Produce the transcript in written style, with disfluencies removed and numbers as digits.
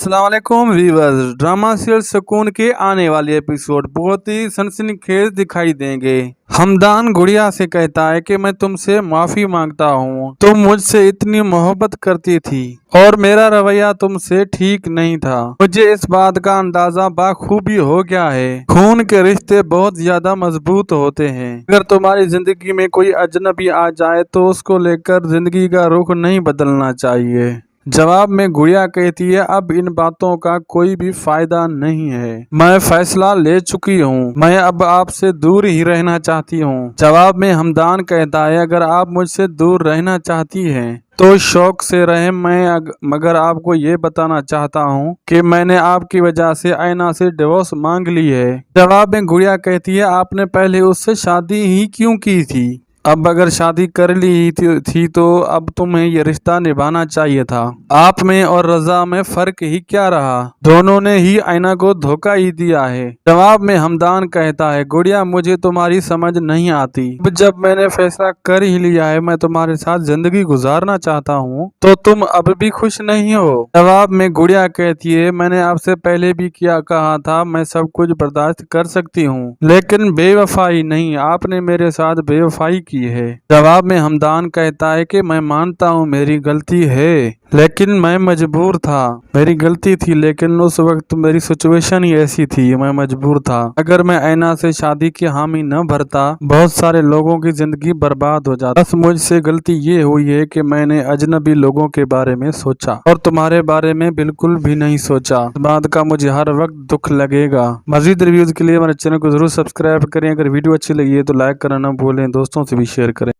अस्सलाम वालेकुम viewers. Drama serial सुकून के आने वाले एपिसोड बहुत ही सनसनीखेज दिखाई देंगे। हमदान गुड़िया से कहता है कि मैं तुमसे माफी मांगता हूँ, तुम मुझसे इतनी मोहब्बत करती थी और मेरा रवैया तुमसे ठीक नहीं था। मुझे इस बात का अंदाजा बाखूबी हो गया है। खून के रिश्ते बहुत ज्यादा मजबूत होते हैं। अगर तुम्हारी जिंदगी में कोई अजनबी आ जाए तो उसको लेकर जिंदगी का रुख नहीं बदलना चाहिए। जवाब में गुड़िया कहती है, अब इन बातों का कोई भी फायदा नहीं है। मैं फैसला ले चुकी हूँ, मैं अब आपसे दूर ही रहना चाहती हूँ। जवाब में हमदान कहता है, अगर आप मुझसे दूर रहना चाहती हैं तो शौक से रहें। मगर आपको ये बताना चाहता हूँ कि मैंने आपकी वजह से आयना से डिवोर्स मांग ली है। जवाब में गुड़िया कहती है, आपने पहले उससे शादी ही क्यों की थी? अब अगर शादी कर ली थी तो अब तुम्हें ये रिश्ता निभाना चाहिए था। आप में और रजा में फर्क ही क्या रहा? दोनों ने ही आईना को धोखा ही दिया है। जवाब में हमदान कहता है, गुड़िया मुझे तुम्हारी समझ नहीं आती। अब जब मैंने फैसला कर ही लिया है, मैं तुम्हारे साथ जिंदगी गुजारना चाहता हूँ, तो तुम अब भी खुश नहीं हो। जवाब में गुड़िया कहती है, मैंने आपसे पहले भी कहा था मैं सब कुछ बर्दाश्त कर सकती हूँ, लेकिन बेवफाई नहीं। आपने मेरे साथ बेवफाई की है। जवाब में हमदान कहता है कि मैं मानता हूँ मेरी गलती है, लेकिन मैं मजबूर था। मेरी गलती थी, लेकिन उस वक्त मेरी सिचुएशन ही ऐसी थी, मैं मजबूर था। अगर मैं आईना से शादी की हामी न भरता, बहुत सारे लोगों की जिंदगी बर्बाद हो जाती। बस मुझसे गलती ये हुई है कि मैंने अजनबी लोगों के बारे में सोचा और तुम्हारे बारे में बिल्कुल भी नहीं सोचा। इस बात का मुझे हर वक्त दुख लगेगा। मजीद रिव्यूज के लिए हमारे चैनल को जरूर सब्सक्राइब करें। अगर वीडियो अच्छी लगी है तो लाइक करना न भूलें, दोस्तों से भी शेयर करें।